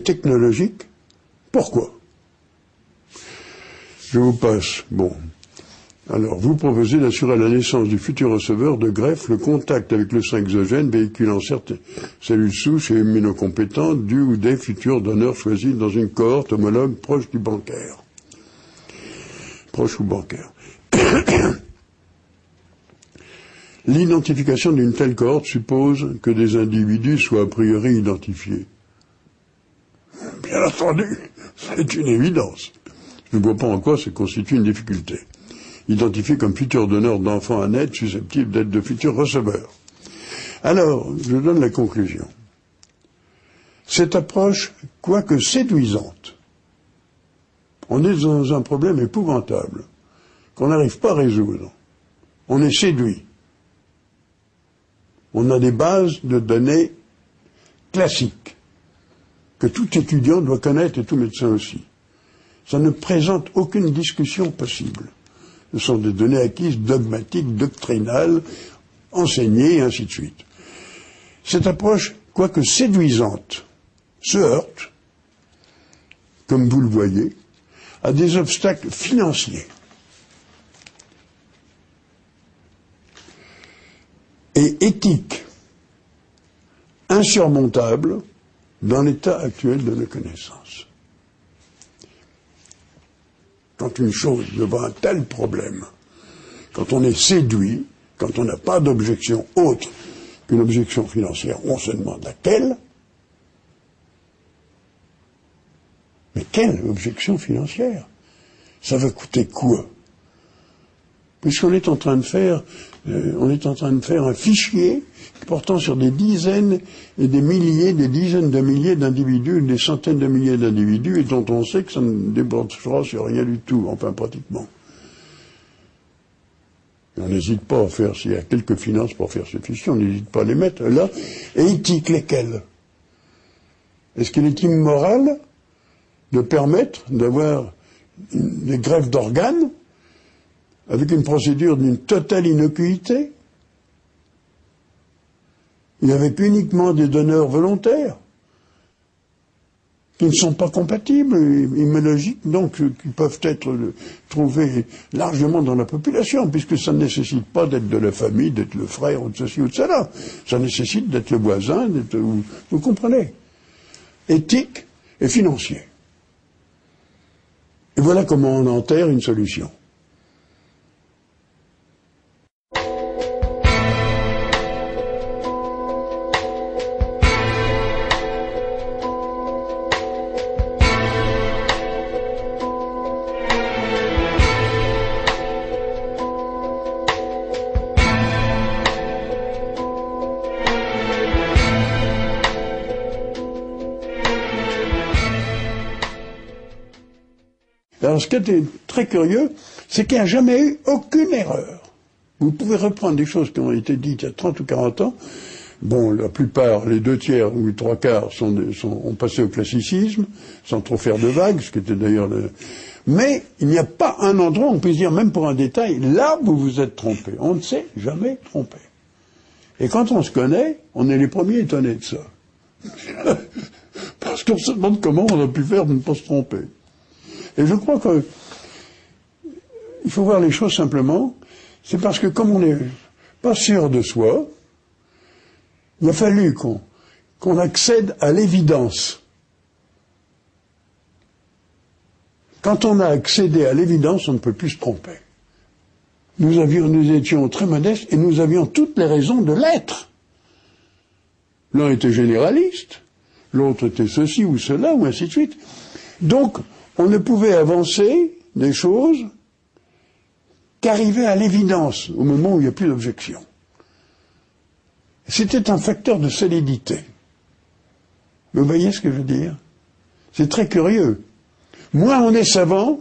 technologique. Pourquoi? Je vous passe. Bon. Alors, vous proposez d'assurer à la naissance du futur receveur de greffe le contact avec le sein exogène véhiculant certaines cellules souches et immunocompétentes du ou des futurs donneurs choisis dans une cohorte homologue proche du bancaire. Proche ou bancaire. L'identification d'une telle cohorte suppose que des individus soient a priori identifiés. Bien entendu, c'est une évidence. Je ne vois pas en quoi ça constitue une difficulté. Identifiés comme futurs donneurs d'enfants à naître susceptibles d'être de futurs receveurs. Alors, je donne la conclusion. Cette approche, quoique séduisante, on est dans un problème épouvantable qu'on n'arrive pas à résoudre. On est séduit. On a des bases de données classiques que tout étudiant doit connaître et tout médecin aussi. Ça ne présente aucune discussion possible. Ce sont des données acquises, dogmatiques, doctrinales, enseignées, et ainsi de suite. Cette approche, quoique séduisante, se heurte, comme vous le voyez, à des obstacles financiers et éthiques insurmontables dans l'état actuel de nos connaissances. Quand une chose devant un tel problème, quand on est séduit, quand on n'a pas d'objection autre qu'une objection financière, on se demande laquelle. Mais quelle objection financière? Ça va coûter quoi? Puisqu'on est en train de faire, un fichier portant sur des dizaines et des milliers, des dizaines de milliers d'individus, des centaines de milliers d'individus, et dont on sait que ça ne débordera sur rien du tout, enfin pratiquement. Et on n'hésite pas à faire, s'il y a quelques finances pour faire ce fichier, on n'hésite pas à les mettre là. Et éthique, lesquelles? Est-ce qu'il est immoral de permettre d'avoir des greffes d'organes avec une procédure d'une totale innocuité, et avec uniquement des donneurs volontaires, qui ne sont pas compatibles, immunologiques, donc qui peuvent être trouvés largement dans la population, puisque ça ne nécessite pas d'être de la famille, d'être le frère, ou de ceci ou de cela. Ça nécessite d'être le voisin, vous comprenez. Éthique et financier. Et voilà comment on enterre une solution. Alors, ce qui est très curieux, c'est qu'il n'y a jamais eu aucune erreur. Vous pouvez reprendre des choses qui ont été dites il y a 30 ou 40 ans. Bon, la plupart, les 2/3 ou les 3/4 ont passé au classicisme, sans trop faire de vagues, ce qui était d'ailleurs Mais il n'y a pas un endroit, on peut se dire, même pour un détail, là vous vous êtes trompé. On ne s'est jamais trompé. Et quand on se connaît, on est les premiers étonnés de ça. Parce qu'on se demande comment on a pu faire de ne pas se tromper. Et je crois que il faut voir les choses simplement. C'est parce que comme on n'est pas sûr de soi, il a fallu qu'on accède à l'évidence. Quand on a accédé à l'évidence, on ne peut plus se tromper. Nous étions très modestes et nous avions toutes les raisons de l'être. L'un était généraliste, l'autre était ceci ou cela, ou ainsi de suite. Donc, on ne pouvait avancer des choses qu'arriver à l'évidence, au moment où il n'y a plus d'objection. C'était un facteur de solidité. Vous voyez ce que je veux dire? C'est très curieux. Moins on est savant,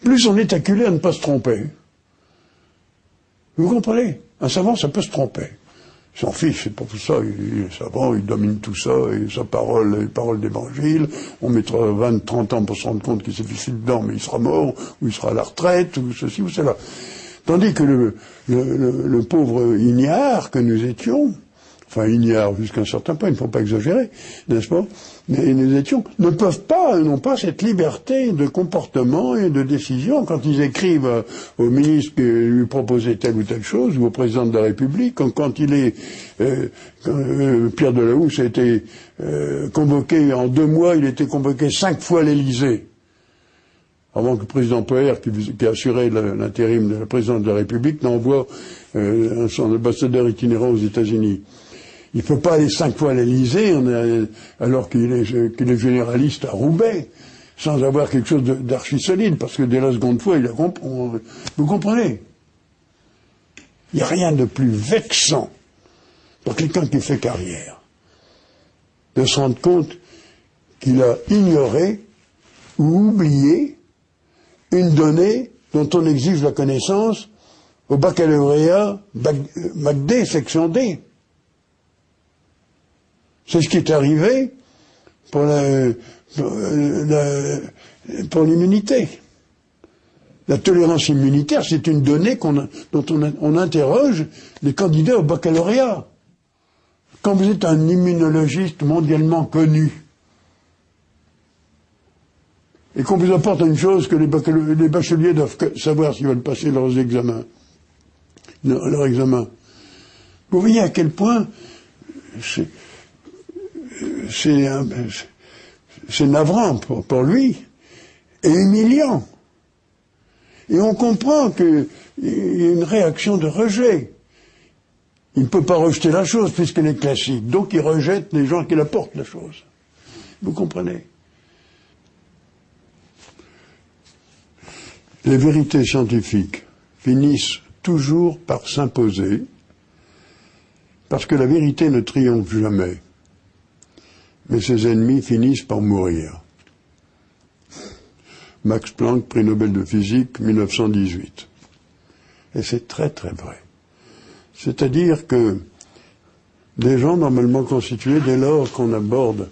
plus on est acculé à ne pas se tromper. Vous comprenez? Un savant, ça peut se tromper. Il s'en fiche, c'est pas tout ça, il est savant, il domine tout ça, et sa parole, les paroles d'évangile, on mettra 20, 30 ans pour se rendre compte qu'il s'est fichu dedans, mais il sera mort, ou il sera à la retraite, ou ceci ou cela. Tandis que le pauvre ignare que nous étions, enfin ignares jusqu'à un certain point, il ne faut pas exagérer, n'est-ce pas? Mais nous étions, n'ont pas cette liberté de comportement et de décision quand ils écrivent au ministre qui lui proposait telle ou telle chose, ou au président de la République, quand il est, Pierre Delahousse a été convoqué en 2 mois, il a été convoqué 5 fois à l'Élysée. Avant que le président Poher, qui assurait l'intérim de la présidence de la République, n'envoie son ambassadeur itinérant aux États-Unis. Il ne peut pas aller 5 fois à l'Élysée alors qu'il est généraliste à Roubaix, sans avoir quelque chose d'archi solide, parce que dès la seconde fois, vous comprenez? Il n'y a rien de plus vexant pour quelqu'un qui fait carrière de se rendre compte qu'il a ignoré ou oublié une donnée dont on exige la connaissance au baccalauréat Bac D, section D. C'est ce qui est arrivé pour l'immunité. La tolérance immunitaire, c'est une donnée dont on interroge les candidats au baccalauréat. Quand vous êtes un immunologiste mondialement connu, et qu'on vous apporte une chose que les bacheliers doivent savoir s'ils veulent passer leur examen, vous voyez à quel point c'est navrant pour lui et humiliant. Et on comprend qu'il y a une réaction de rejet. Il ne peut pas rejeter la chose puisqu'elle est classique. Donc il rejette les gens qui l'apportent la chose. Vous comprenez? Les vérités scientifiques finissent toujours par s'imposer parce que la vérité ne triomphe jamais. Mais ses ennemis finissent par mourir. Max Planck, prix Nobel de physique, 1918. Et c'est très très vrai. C'est-à-dire que des gens normalement constitués, dès lors qu'on aborde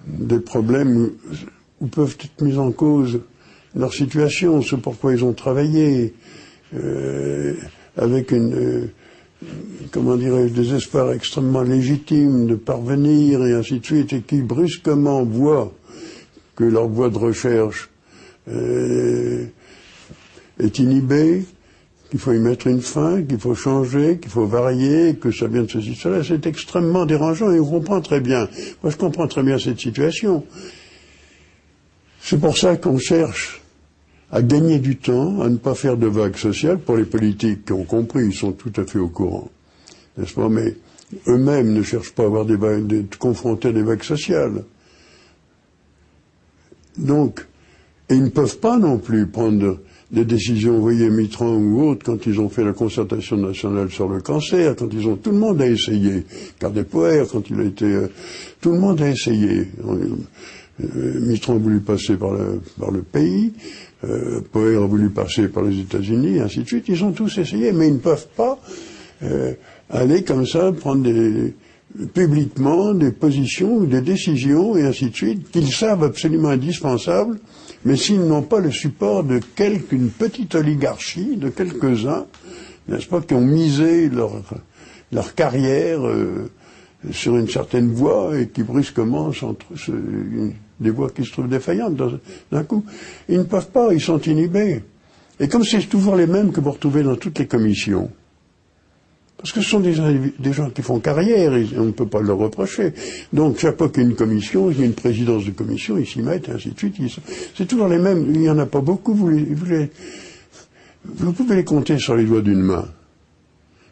des problèmes où peuvent être mis en cause leur situation, ce pourquoi ils ont travaillé, avec comment dirais-je, des espoirs extrêmement légitimes de parvenir et ainsi de suite, et qui brusquement voient que leur voie de recherche est inhibée, qu'il faut y mettre une fin, qu'il faut changer, qu'il faut varier, que ça vient de ceci, cela, c'est extrêmement dérangeant et on comprend très bien. Moi, je comprends très bien cette situation. C'est pour ça qu'on cherche à gagner du temps, à ne pas faire de vagues sociales. Pour les politiques qui ont compris, ils sont tout à fait au courant, n'est-ce pas? Mais eux-mêmes ne cherchent pas à avoir confronter à des vagues sociales. Donc, et ils ne peuvent pas non plus prendre des décisions, vous voyez, Mitterrand ou autres, quand ils ont fait la concertation nationale sur le cancer, tout le monde a essayé. Poher, quand il a été, tout le monde a essayé. Mitterrand a voulu passer par le pays, Poher a voulu passer par les États-Unis, et ainsi de suite. Ils ont tous essayé, mais ils ne peuvent pas aller comme ça, prendre publiquement des positions ou des décisions, et ainsi de suite, qu'ils savent absolument indispensables, mais s'ils n'ont pas le support de une petite oligarchie, de quelques-uns, n'est-ce pas, qui ont misé leur carrière sur une certaine voie et qui brusquement des voies qui se trouvent défaillantes d'un coup. Ils ne peuvent pas, ils sont inhibés. Et comme c'est toujours les mêmes que vous retrouvez dans toutes les commissions, parce que ce sont des gens qui font carrière, et on ne peut pas leur reprocher. Donc, chaque fois qu'il y a une commission, il y a une présidence de commission, ils s'y mettent, et ainsi de suite. C'est toujours les mêmes. Il n'y en a pas beaucoup. Vous pouvez les compter sur les doigts d'une main.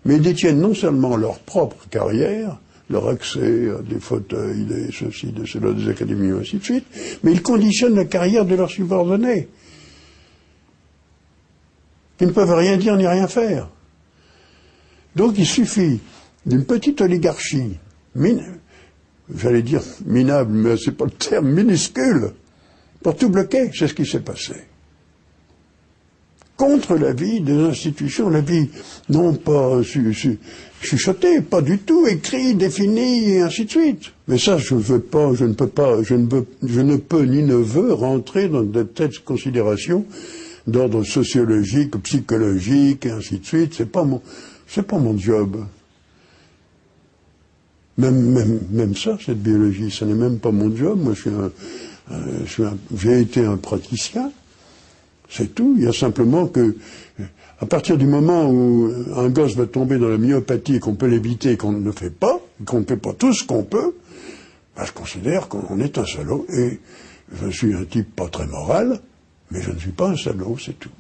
Mais ils détiennent non seulement leur propre carrière, leur accès à des fauteuils, des ceci, des cela, des académies, et ainsi de suite, mais ils conditionnent la carrière de leurs subordonnés, qui ne peuvent rien dire ni rien faire. Donc il suffit d'une petite oligarchie, j'allais dire minable, mais c'est pas le terme, minuscule, pour tout bloquer. C'est ce qui s'est passé. Contre l'avis des institutions, l'avis non pas chuchoté, pas du tout, écrit, défini, et ainsi de suite. Mais ça, je ne peux ni ne veux rentrer dans de telles considérations d'ordre sociologique, psychologique, et ainsi de suite. C'est pas mon job. Même ça, cette biologie, ça n'est même pas mon job. Moi, j'ai été un praticien. C'est tout. Il y a simplement que, à partir du moment où un gosse va tomber dans la myopathie et qu'on peut l'éviter et qu'on ne le fait pas, qu'on ne fait pas tout ce qu'on peut, ben, je considère qu'on est un salaud. Et je suis un type pas très moral, mais je ne suis pas un salaud, c'est tout.